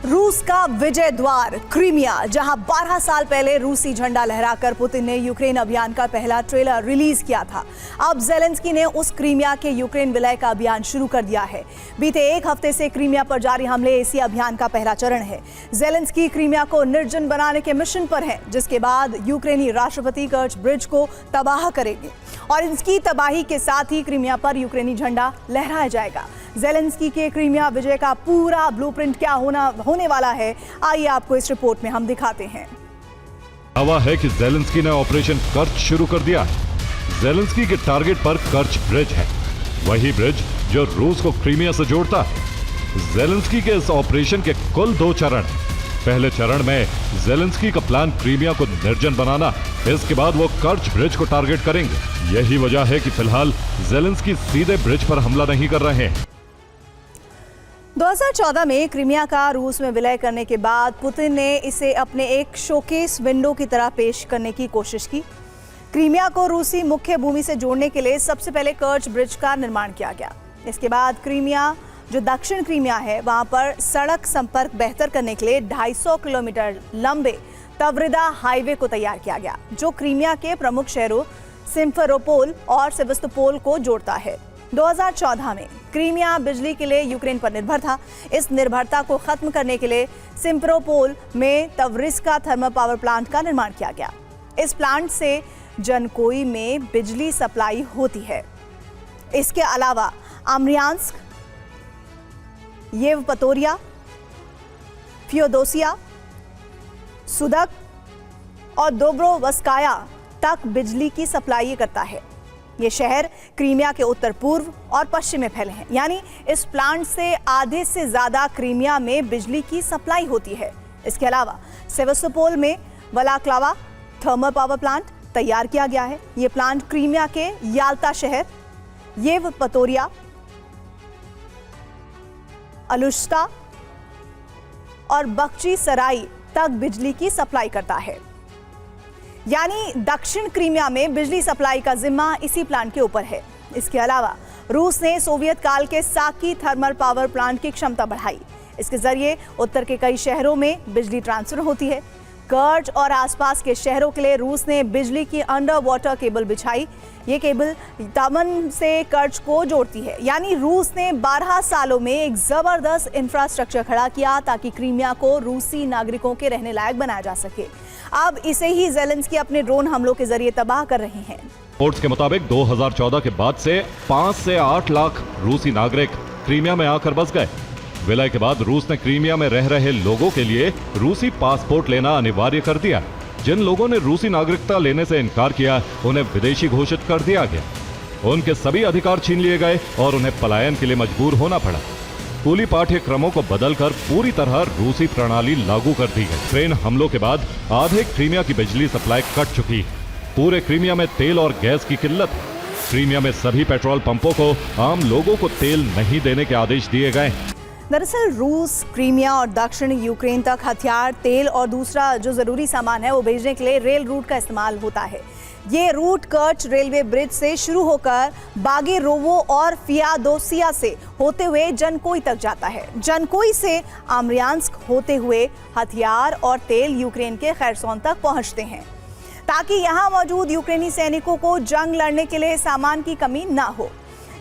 रूस का विजय द्वार क्रीमिया, जहां 12 साल पहले रूसी झंडा लहराकर पुतिन ने यूक्रेन अभियान का पहला ट्रेलर रिलीज किया था। अब जेलेंस्की ने उस क्रीमिया के यूक्रेन विलय का अभियान शुरू कर दिया है। बीते एक हफ्ते से क्रीमिया पर जारी हमले इसी अभियान का पहला चरण है। जेलेंस्की क्रीमिया को निर्जन बनाने के मिशन पर हैं, जिसके बाद यूक्रेनी राष्ट्रपति कर्च ब्रिज को तबाह करेंगे और इसकी तबाही के साथ ही क्रीमिया पर यूक्रेनी झंडा लहराया जाएगा। जेलेंस्की के क्रीमिया विजय का पूरा ब्लूप्रिंट क्या होने वाला है, आइए आपको इस रिपोर्ट में हम दिखाते हैं। दावा है कि जेलेंस्की ने ऑपरेशन कर्च शुरू कर दिया है। जेलेंस्की के टारगेट पर कर्च ब्रिज है, वही ब्रिज जो रूस को क्रीमिया से जोड़ता है। जेलेंस्की के इस ऑपरेशन के कुल 2 चरण। पहले चरण में जेलेंस्की का प्लान क्रीमिया को निर्जन बनाना, इसके बाद वो कर्च ब्रिज को टारगेट करेंगे। यही वजह है कि फिलहाल जेलेंस्की सीधे ब्रिज पर हमला नहीं कर रहे हैं। 2014 में क्रीमिया का रूस में विलय करने के बाद पुतिन ने इसे अपने एक शोकेस विंडो की तरह पेश करने की कोशिश की। क्रीमिया को रूसी मुख्य भूमि से जोड़ने के लिए सबसे पहले कर्च ब्रिज का निर्माण किया गया। इसके बाद क्रीमिया, जो दक्षिण क्रीमिया है, वहां पर सड़क संपर्क बेहतर करने के लिए 250 किलोमीटर लंबे तवरिदा हाईवे को तैयार किया गया, जो क्रीमिया के प्रमुख शहरों सिम्फेरोपोल और सेवस्तोपोल को जोड़ता है। 2014 में क्रीमिया बिजली के लिए यूक्रेन पर निर्भर था। इस निर्भरता को खत्म करने के लिए सिम्फेरोपोल में तवरिस्का थर्मल पावर प्लांट का निर्माण किया गया। इस प्लांट से जनकोई में बिजली सप्लाई होती है। इसके अलावा आम्रियांस्क, येवपतोरिया, फियोदोसिया, सुदक और दोब्रोवस्काया तक बिजली की सप्लाई करता है। ये शहर क्रीमिया के उत्तर पूर्व और पश्चिम में फैले हैं, यानी इस प्लांट से आधे से ज्यादा क्रीमिया में बिजली की सप्लाई होती है। इसके अलावा सेवस्तोपोल में वलाक्लावा थर्मल पावर प्लांट तैयार किया गया है। ये प्लांट क्रीमिया के याल्ता शहर, येवपतोरिया, अलुश्ता और बख्ची सराई तक बिजली की सप्लाई करता है। यानी दक्षिण क्रीमिया में बिजली सप्लाई का जिम्मा इसी प्लांट के ऊपर है। इसके अलावा रूस ने सोवियत काल के साकी थर्मल पावर प्लांट की क्षमता बढ़ाई। इसके जरिए उत्तर के कई शहरों में बिजली ट्रांसफर होती है। कर्च और आसपास के शहरों के लिए रूस ने बिजली की अंडर वाटर केबल बिछाई। ये केबल तमन से कर्च को जोड़ती है। यानी रूस ने 12 सालों में एक जबरदस्त इंफ्रास्ट्रक्चर खड़ा किया ताकि क्रीमिया को रूसी नागरिकों के रहने लायक बनाया जा सके। अब इसे ही जेलेंस्की अपने ड्रोन हमलों के जरिए तबाह कर रहे हैं। रिपोर्ट्स के मुताबिक 2014 के बाद से 5 से 8 लाख रूसी नागरिक क्रीमिया में आकर बस गए। विलय के बाद रूस ने क्रीमिया में रह रहे लोगों के लिए रूसी पासपोर्ट लेना अनिवार्य कर दिया। जिन लोगों ने रूसी नागरिकता लेने से इनकार किया, उन्हें विदेशी घोषित कर दिया गया। उनके सभी अधिकार छीन लिए गए और उन्हें पलायन के लिए मजबूर होना पड़ा। स्कूली पाठ्यक्रमों को बदलकर पूरी तरह रूसी प्रणाली लागू कर दी है। ट्रेन हमलों के बाद आधे क्रीमिया की बिजली सप्लाई कट चुकी है। पूरे क्रीमिया में तेल और गैस की किल्लत है। क्रीमिया में सभी पेट्रोल पंपों को आम लोगों को तेल नहीं देने के आदेश दिए गए। दरअसल रूस क्रीमिया और दक्षिण यूक्रेन तक हथियार, तेल और दूसरा जो जरूरी सामान है वो भेजने के लिए रेल रूट का इस्तेमाल होता है। ये रूट कर्च रेलवे ब्रिज से शुरू होकर बागेरोवो और फियादोसिया से होते हुए जनकोई तक जाता है। जनकोई से आम्रियांस्क होते हुए हथियार और तेल यूक्रेन के खैरसोन तक पहुंचते हैं, ताकि यहां मौजूद यूक्रेनी सैनिकों को जंग लड़ने के लिए सामान की कमी ना हो।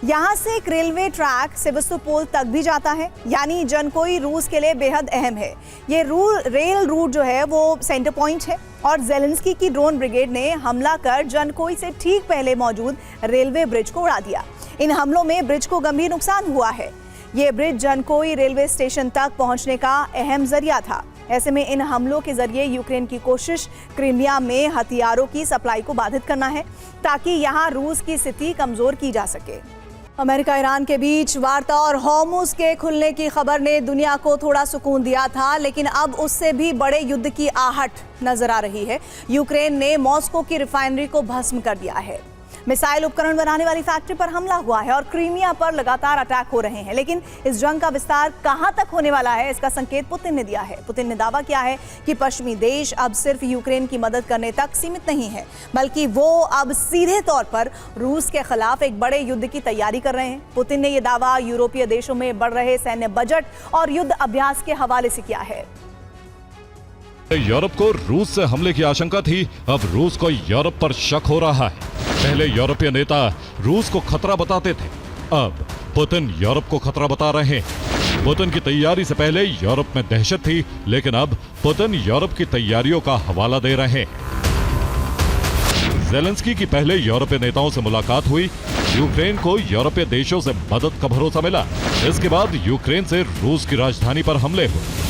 यहाँ से एक रेलवे ट्रैक सेवस्तोपोल तक भी जाता है, यानी जनकोई रूस के लिए बेहद अहम है। ये रेल रूट जो है वो सेंटर पॉइंट है और जेलेंस्की की ड्रोन ब्रिगेड ने हमला कर जनकोई से ठीक पहले मौजूद रेलवे ब्रिज को उड़ा दिया। इन हमलों में ब्रिज को गंभीर नुकसान हुआ है। ये ब्रिज जनकोई रेलवे स्टेशन तक पहुंचने का अहम जरिया था। ऐसे में इन हमलों के जरिए यूक्रेन की कोशिश क्रीमिया में हथियारों की सप्लाई को बाधित करना है, ताकि यहाँ रूस की स्थिति कमजोर की जा सके। अमेरिका ईरान के बीच वार्ता और हॉर्मुज के खुलने की खबर ने दुनिया को थोड़ा सुकून दिया था, लेकिन अब उससे भी बड़े युद्ध की आहट नजर आ रही है। यूक्रेन ने मॉस्को की रिफाइनरी को भस्म कर दिया है। मिसाइल उपकरण बनाने वाली फैक्ट्री पर हमला हुआ है और क्रीमिया पर लगातार अटैक हो रहे हैं। लेकिन इस जंग का विस्तार कहां तक होने वाला है, इसका संकेत पुतिन ने दिया है। पुतिन ने दावा किया है कि पश्चिमी देश अब सिर्फ यूक्रेन की मदद करने तक सीमित नहीं है, बल्कि वो अब सीधे तौर पर रूस के खिलाफ एक बड़े युद्ध की तैयारी कर रहे हैं। पुतिन ने यह दावा यूरोपीय देशों में बढ़ रहे सैन्य बजट और युद्ध अभ्यास के हवाले से किया है। यूरोप को रूस से हमले की आशंका थी, अब रूस को यूरोप पर शक हो रहा है। पहले यूरोपीय नेता रूस को खतरा बताते थे, अब पुतिन यूरोप को खतरा बता रहे हैं। पुतिन की तैयारी से पहले यूरोप में दहशत थी, लेकिन अब पुतिन यूरोप की तैयारियों का हवाला दे रहे हैं। ज़ेलेंस्की की पहले यूरोपीय नेताओं से मुलाकात हुई, यूक्रेन को यूरोपीय देशों से मदद का भरोसा मिला। इसके बाद यूक्रेन से रूस की राजधानी पर हमले हुए।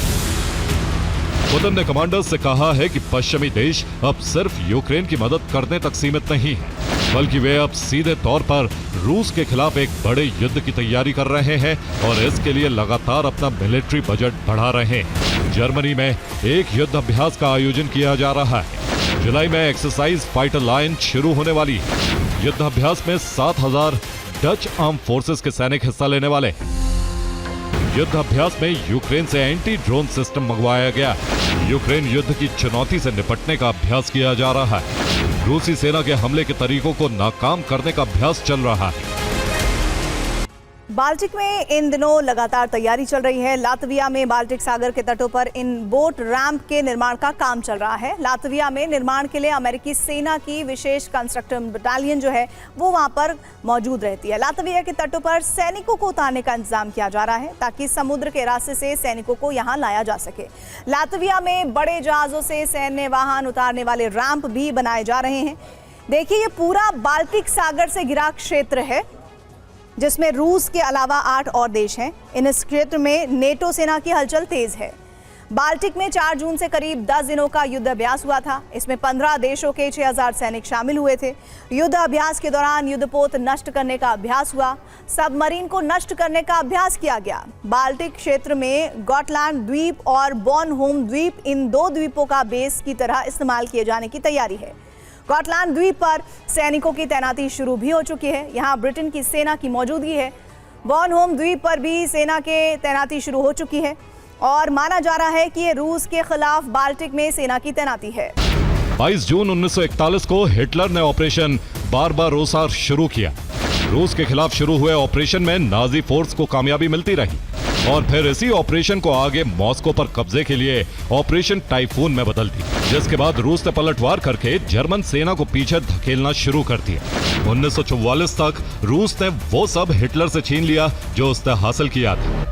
पुतिन ने कमांडर्स से कहा है कि पश्चिमी देश अब सिर्फ यूक्रेन की मदद करने तक सीमित नहीं है, बल्कि वे अब सीधे तौर पर रूस के खिलाफ एक बड़े युद्ध की तैयारी कर रहे हैं और इसके लिए लगातार अपना मिलिट्री बजट बढ़ा रहे हैं। जर्मनी में एक युद्ध अभ्यास का आयोजन किया जा रहा है। जुलाई में एक्सरसाइज फाइटर लाइन शुरू होने वाली है। युद्ध अभ्यास में 7,000 डच आर्म फोर्सेस के सैनिक हिस्सा लेने वाले हैं। युद्ध अभ्यास में यूक्रेन से एंटी ड्रोन सिस्टम मंगवाया गया। यूक्रेन युद्ध की चुनौती से निपटने का अभ्यास किया जा रहा है। रूसी सेना के हमले के तरीकों को नाकाम करने का अभ्यास चल रहा है। बाल्टिक में इन दिनों लगातार तैयारी चल रही है। लातविया में बाल्टिक सागर के तटों पर इन बोट रैंप के निर्माण का काम चल रहा है। लातविया में निर्माण के लिए अमेरिकी सेना की विशेष कंस्ट्रक्टर बटालियन जो है वो वहां पर मौजूद रहती है। लातविया के तटों पर सैनिकों को उतारने का इंतजाम किया जा रहा है ताकि समुद्र के रास्ते से सैनिकों को यहाँ लाया जा सके। लातविया में बड़े जहाजों से सैन्य वाहन उतारने वाले रैंप भी बनाए जा रहे हैं। देखिए, ये पूरा बाल्टिक सागर से घिरा क्षेत्र है जिसमें रूस के अलावा 8 और देश हैं। इन इस क्षेत्र में नेटो सेना की हलचल तेज है। बाल्टिक में 4 जून से करीब 10 दिनों का युद्ध अभ्यास हुआ था। इसमें 15 देशों के 6,000 सैनिक शामिल हुए थे। युद्ध अभ्यास के दौरान युद्धपोत नष्ट करने का अभ्यास हुआ, सबमरीन को नष्ट करने का अभ्यास किया गया। बाल्टिक क्षेत्र में गॉटलैंड द्वीप और बॉर्नहोम द्वीप, इन 2 द्वीपों का बेस की तरह इस्तेमाल किए जाने की तैयारी है। गॉटलैंड द्वीप पर सैनिकों की तैनाती शुरू भी हो चुकी है। यहाँ ब्रिटेन की सेना की मौजूदगी है। बॉर्नहोम द्वीप पर भी सेना के तैनाती शुरू हो चुकी है और माना जा रहा है कि ये रूस के खिलाफ बाल्टिक में सेना की तैनाती है। 22 जून 1941 को हिटलर ने ऑपरेशन बारबारोसा शुरू किया। रूस के खिलाफ शुरू हुए ऑपरेशन में नाजी फोर्स को कामयाबी मिलती रही और फिर इसी ऑपरेशन को आगे मॉस्को पर कब्जे के लिए ऑपरेशन टाइफून में बदल दी, जिसके बाद रूस ने पलटवार करके जर्मन सेना को पीछे धकेलना शुरू कर दिया। 1944 तक रूस ने वो सब हिटलर से छीन लिया जो उसने हासिल किया था।